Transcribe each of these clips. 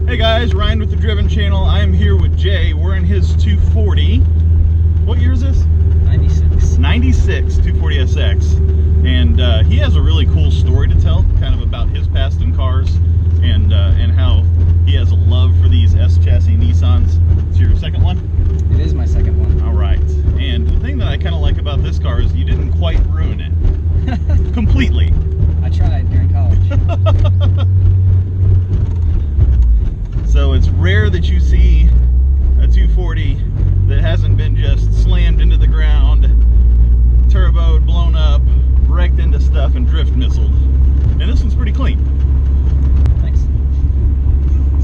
Hey guys, Ryan with the Driven Channel. I am here with Jay. We're in his 240. What year is this? 96. 96 240SX. And he has a really cool story to tell, kind of about his past in cars and how he has a love for these S-chassis Nissans. It's your second one? It is my second one. All right. And the thing that I kind of like about this car is you didn't quite ruin it. Completely. I tried during college. So it's rare that you see a 240 that hasn't been just slammed into the ground, turboed, blown up, wrecked into stuff, and drift missiled. And this one's pretty clean. Thanks.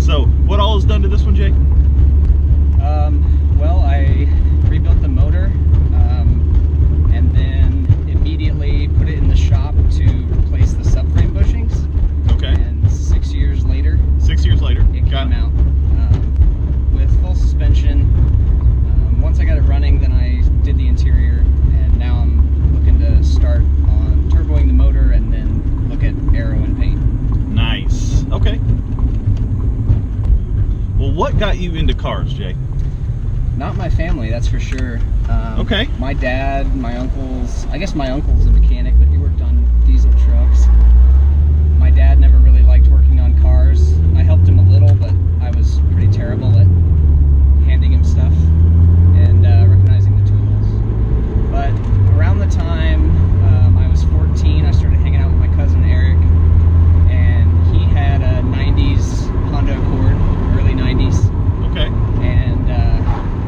So what all is done to this one, Jay? Well, I rebuilt the motor and then immediately put it in the shop to replace the subframe bushings. Okay. And 6 years later, it came out with full suspension. Once I got it running, then I did the interior, and now I'm looking to start on turboing the motor and then look at aero and paint. Nice. Okay. Well, what got you into cars, Jay? Not my family, that's for sure. Okay. My dad, my uncles, I guess my uncle's a mechanic, but he worked on diesel trucks. My dad never really liked working on cars. I helped him a little, but I was pretty terrible at handing him stuff and recognizing the tools. But around the time I was 14, I started hanging out with my cousin Eric, and he had a 90s Honda Accord, early 90s. Okay. And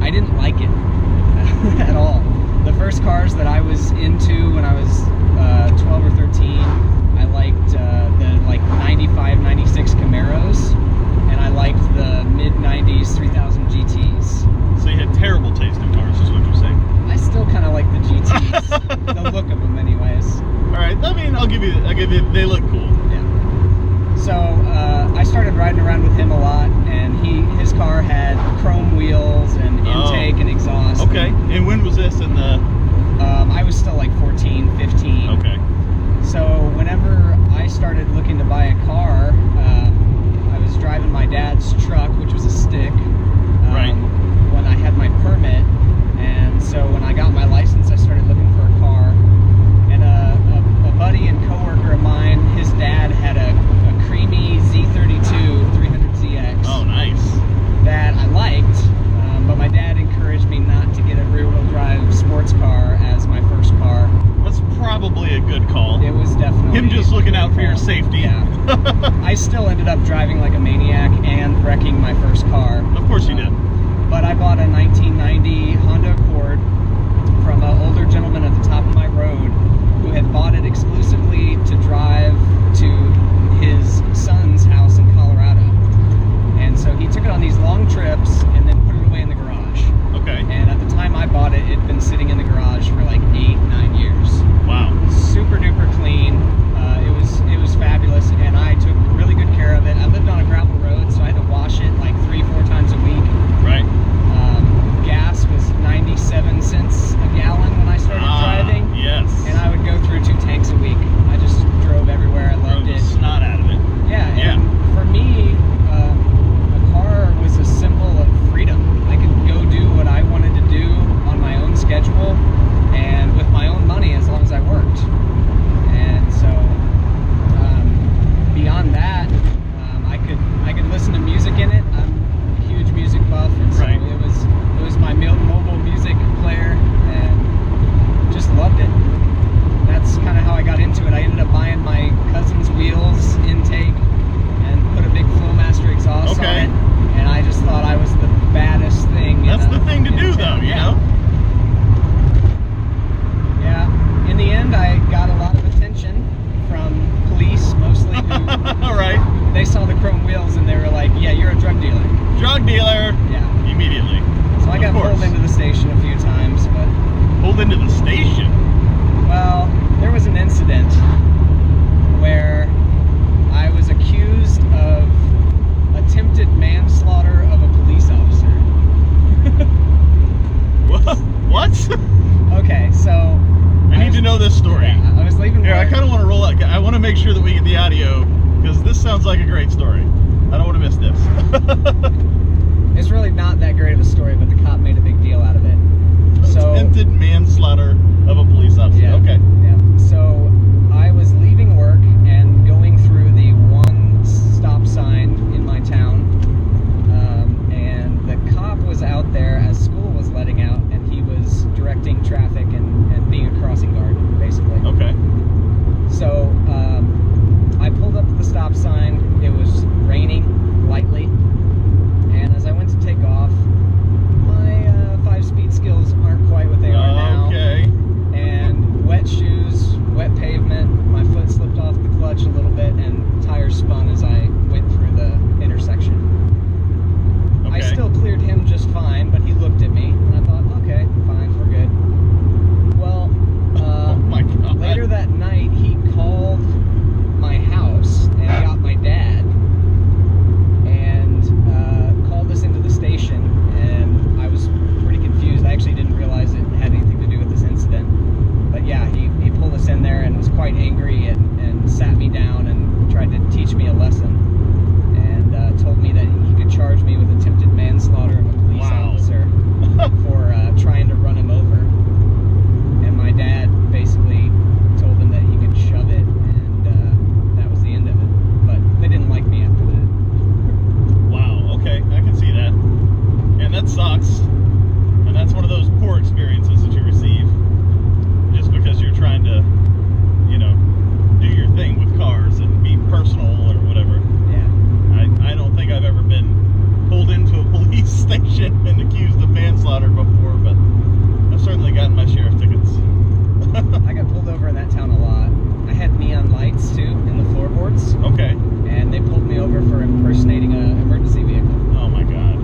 I didn't like it at all. The first cars that I was into when I was 12 or 13, I liked the like 95, 96 Camaros, and I liked the mid-90s 3000 GTs. So you had terrible taste in cars, is what you're saying? I still kind of like the GTs, the look of them anyways. All right, I mean, I'll give you, they look cool. Yeah. So I started riding around with him a lot, and his car had chrome wheels and intake and exhaust. Okay, and when was this in the... I was still like 14, 15. Okay. So whenever I started looking to buy a car, I was driving my dad's truck, which was a stick, Right. when I had my permit. And so when I got my license, I started looking for a car. And a buddy and coworker of mine, his dad had a creamy Z32 300ZX. Oh, nice. That I liked, but my dad encouraged me not to get a rear-wheel drive sports car as my first car. That's probably a good call. It was definitely him just looking out for your safety. Yeah. I still ended up driving like a maniac and wrecking my first car. Of course you did. But I bought a 1990 Honda Accord from an older gentleman at the top of my road who had bought it exclusively to drive to his son's house in Colorado. And so he took it on these long trips and then put it away in the garage. Okay. And at the time I bought it, it'd been sitting in the garage for like 8-9 years. Wow. Super duper clean. It was fabulous, and I took really good care of it. I lived on a gravel road, so I had to wash it like 3-4 times a week. Right. Gas was 97 cents a gallon when I started driving. Yes. And I would go through 2 tanks a week. I just drove everywhere. I loved it. The snot out of it. Yeah. Yeah. And for me, a car was a symbol of freedom. I could go do what I wanted to do on my own schedule and with my own money as long as I worked. And so beyond that, I could listen to music in it. I'm a huge music buff, and so it was my mobile music player, and just loved it. That's kind of how I got into it. I ended up buying my cousin's wheels intake and put a big Flowmaster exhaust on it, and I just thought I was the baddest thing. That's the thing to do, though, you know? Yeah. In the end, I got a lot of attention from police, mostly, who Right. they saw the chrome wheels and they were like, yeah, you're a drug dealer. Drug dealer. Yeah. Immediately. So I got pulled into the station a few times, but... Pulled into the station? Well, there was an incident where I was accused of attempted manslaughter of a police officer. What? Okay, so... I need to know this story. Yeah, I was leaving Here, work. I kind of want to roll out. I want to make sure that we get the audio, because this sounds like a great story. I don't want to miss this. It's really not that great of a story, but the cop made a big deal out of it. So attempted manslaughter of a police officer. yeah, Okay. Yeah. So I was leaving work and going through the one stop sign in my town, and the cop was out there as school was letting out, and he was directing traffic and being a crossing guard, basically. Okay. So I pulled up at the stop sign. It was raining lightly, and as I went to take off, my 5-speed skills aren't quite what they are now. Okay. And wet shoes, wet pavement, my foot slipped off the clutch a little bit, and tires spun as I went through the intersection. Okay. I still cleared him just fine, but he looked at me, and I thought, okay, fine, we're good. Well, Oh my God. later that night, he called my house and got my dad and called us into the station, and I was pretty confused. I actually didn't realize it had anything to do with this incident. But yeah, he pulled us in there and was quite angry and sat me down and tried to teach me a lesson, and told me that he could charge me with attempted manslaughter of a police officer for trying to run him over. And my dad basically told him that he could shove it, and that was the end of it. But they didn't like me after that. Wow, okay, I can see that. And that sucks. And that's one of those poor experiences that you receive just because you're trying to, you know, do your thing with cars and be personal or whatever. Yeah. I don't think I've ever been pulled into a police station and accused of manslaughter before, but I've certainly gotten my share of tickets. I got pulled over in that town a lot. I had neon lights too in the floorboards, Okay. and they pulled me over for impersonating an emergency vehicle. Oh my God.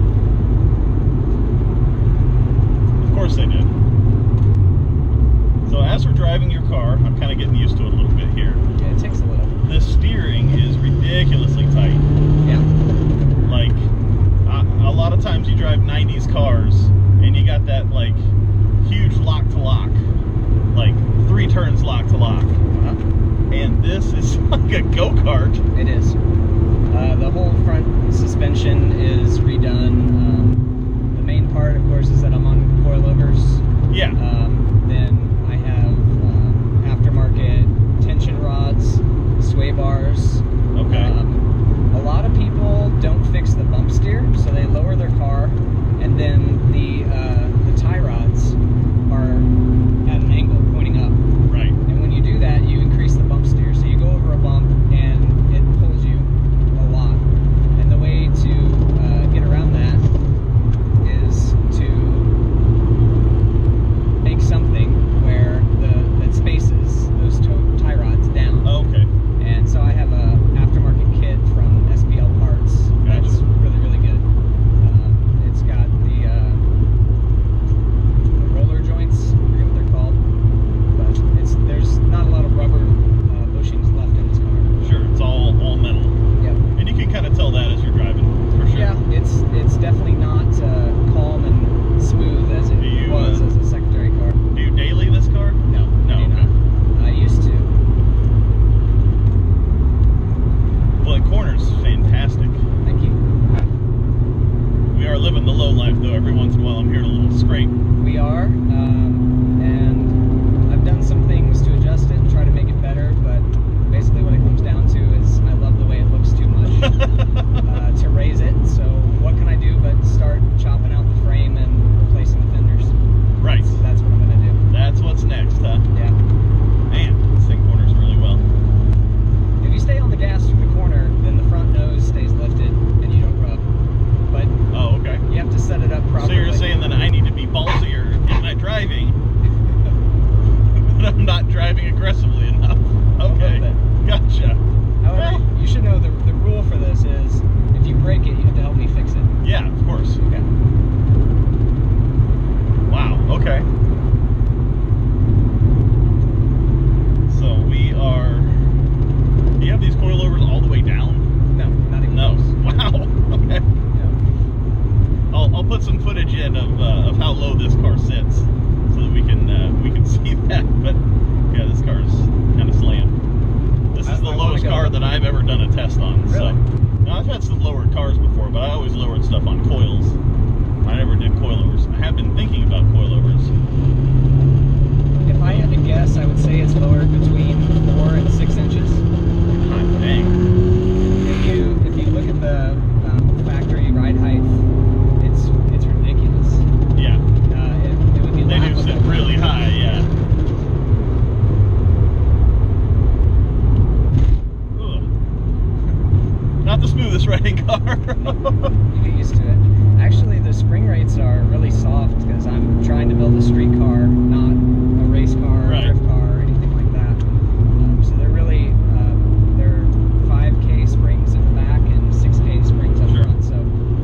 Of course they did. So as we're driving your car, I'm kind of getting used to it a little bit here. Yeah, it takes a little. The steering is ridiculously tight. Yeah. Like, a lot of times you drive 90s cars and you got that like huge lock to lock, like 3 turns lock to lock. And this is like a go-kart. It is. The whole front suspension is redone. The main part, of course, is that I'm on coilovers. Yeah. Then I have aftermarket tension rods, sway bars. Okay. A lot of people don't fix the bump steer, so they lower their car, and then the tie rods are at an angle pointing up. Right. And when you do that, you increase the bump steer. So you go over a bump, and it pulls you a lot. And the way to get around that is to make something where that spaces those tie rods down. Okay. And so I have a aftermarket kit from SPL Parts. Gotcha. That's really, really good. It's got the roller joints, I forget what they're called, but there's not a lot of rubber bushings left in this car. Sure, it's all metal. Yep. And you can kind of tell that as you're driving, for sure. Yeah, it's definitely not calm and smooth as it was as a secondary car. Do you daily this car? No, No, I do okay. not. I used to. Well, the corner's fantastic. Thank you. We are living the low life, though. Every once in a while I'm hearing a little scrape. We are, and I've done some things to adjust it and try to make it better, but basically what it comes down to is I love the way it looks too much to raise it, so what can I do but start chopping out the frame and replacing the fenders? Right. That's what I'm going to do. That's what's next, huh? Yeah. Man, this thing corners really well. If you stay on the gas through the corner, then the front nose stays lifted and you don't rub. But Oh, okay. you have to set it up So properly. you're saying that I need to be ballsier in my driving, but I'm not driving aggressively enough. Okay. little bit. Gotcha. However, you should know the rule for this is not the smoothest riding car. You get used to it. Actually, the spring rates are really soft because I'm trying to build a street car, not a race car, Right. drift car, or anything like that. So they're really, they're 5K springs in the back and 6K springs up Sure. front. So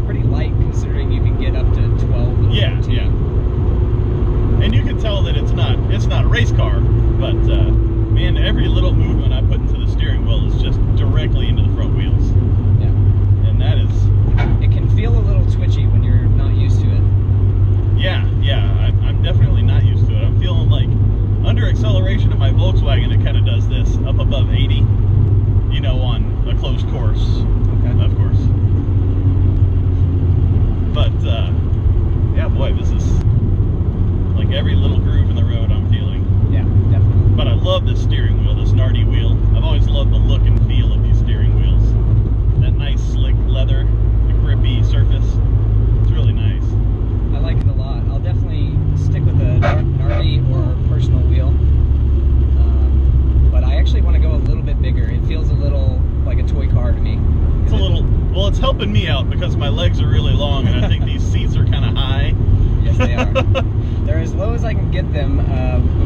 pretty light considering you can get up to 12 and Yeah, 14. yeah. And you can tell that it's not a race car, but man, every little movement I put into the steering wheel is just directly into the front wheels. Yeah. And that is, It can feel a little twitchy when you're not used to it. yeah, I'm definitely not used to it. I'm feeling like under acceleration in my Volkswagen, it kind of does this up above 80, you know, on a closed course, Okay. of course. But yeah, boy, this is like every little groove in the road I'm feeling. Yeah, definitely. But I love this steering wheel, this Nardi wheel. I've always loved the look and feel of these steering wheels. That nice slick leather, the grippy surface. It's really nice. I like it a lot. I'll definitely stick with a Nardi or personal wheel. But I actually want to go a little bit bigger. It feels a little like a toy car to me. It's a little, well, it's helping me out because my legs are really long and I think these seats are kind of high. Yes, they are. They're as low as I can get them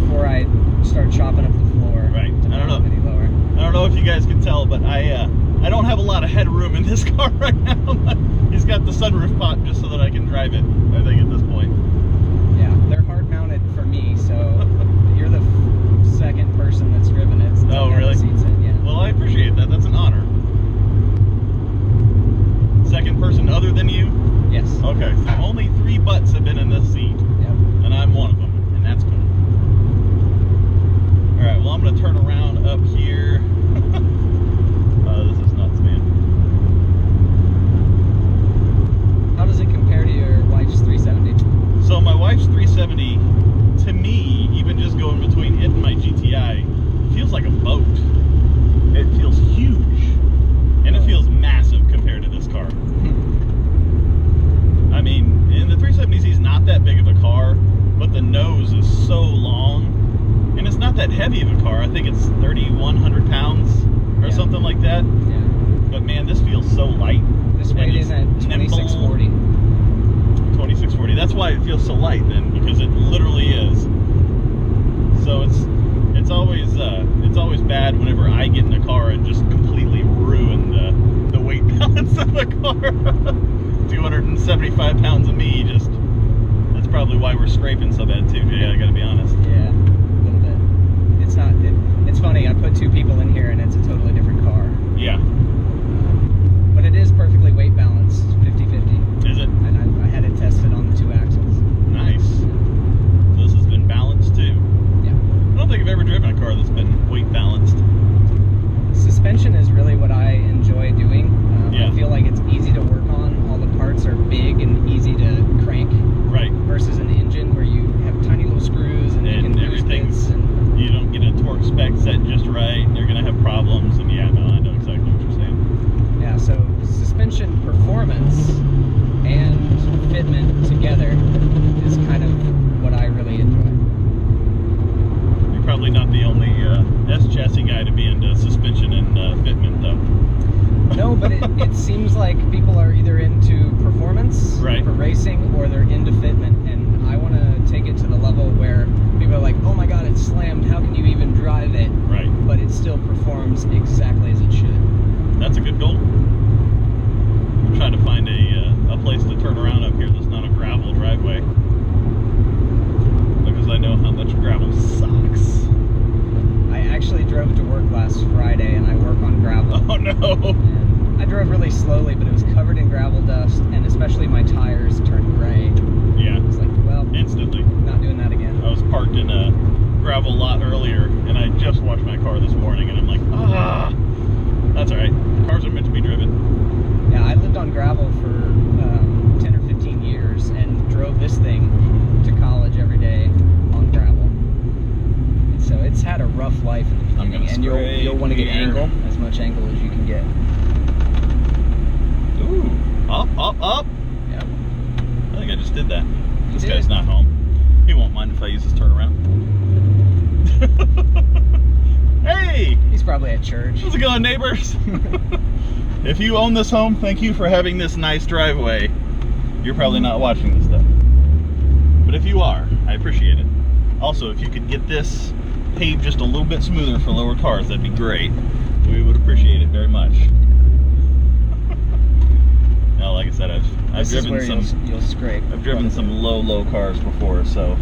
before I start chopping up the floor. Right. To I don't make them any lower. I don't know if you guys can tell, but I don't have a lot of headroom in this car right now. He's got the sunroof pop just so that I can drive it, I think, at this point. Yeah, they're hard mounted for me, so you're the second person that's driven it. Since Oh, I've had really? the seats in, yeah. Well, I appreciate that. That's an honor. Second person other than you? Yes. Okay, so only 3 butts have been in this seat, Yep. and I'm one of them, and that's cool. Alright, well, I'm going to turn around up here. This is nuts, man. How does it compare to your wife's 370? So my wife's 370, to me, even just going between it and my GTI, feels like a boat. It feels huge, and it feels massive compared to this car. I mean, and the 370Z is not that big of a car, but the nose is so long, and it's not that heavy of a car. I think it's 3,100 pounds or Yeah. something like that. Yeah. But man, this feels so light. This weighed it's in at nimble. 2640. 2640. That's why it feels so light then, because it literally is. So it's always bad whenever I get in a car and just completely ruin the weight balance of the car. 275 pounds of me, just, that's probably why we're scraping so bad too, Jay, I gotta be honest. Yeah, a little bit. It's funny, I put 2 people in here and it's a totally different car. Yeah. But it is perfectly weight balanced, 50-50. Is it? And I had it tested on the 2 axles. Nice. So this has been balanced too. Yeah. I don't think I've ever driven a car that's been weight balanced. Suspension is really what I enjoy doing. Yeah. I feel like it's easy to work on. All the parts are big and easy to crank. Right. Versus an engine where you have tiny little screws and you can boost everything's, bits and you don't get a torque spec set just right, and you're gonna have problems, and yeah, no, I know exactly what you're saying. yeah, so suspension performance and fitment together is kind of what I really enjoy. You're probably not the only S-chassis guy to be into suspension and fitment, though. No, but it seems like people are either into performance Right. for racing or they're into fitment, and I want to take it to the level where people are like, oh my god, it's slammed, how can you even drive it? Right. But it still performs exactly as it should. That's a good goal. I'm trying to find a place to turn around up here that's not a gravel driveway, because I know how much gravel sucks. I actually drove to work last Friday and I work on gravel. Oh no! And I drove really slowly, but it was covered in gravel dust, and especially my tires turned gray. Yeah. It's like, well, Instantly. not doing that again. I was parked in a gravel lot earlier, and I just washed my car this morning, and I'm like, ah! That's alright. Cars are meant to be driven. Yeah, I lived on gravel for 10 or 15 years and drove this thing to college every day on gravel. And so it's had a rough life at the beginning, and you'll want to get angle, as much angle as you can get. Ooh. Up, up, up! Yep. I think I just did that. This did. guy's not home. He won't mind if I use his turnaround. Hey! He's probably at church. How's it going, neighbors? If you own this home, thank you for having this nice driveway. You're probably not watching this stuff. But if you are, I appreciate it. Also, if you could get this paved just a little bit smoother for lower cars, that'd be great. We would appreciate it very much. Now, like I said, I've driven some. You'll scrape. I've driven some low cars before, so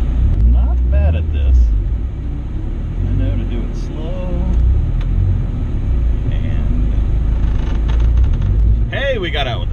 not bad at this. I know to do it slow. And hey, we got out with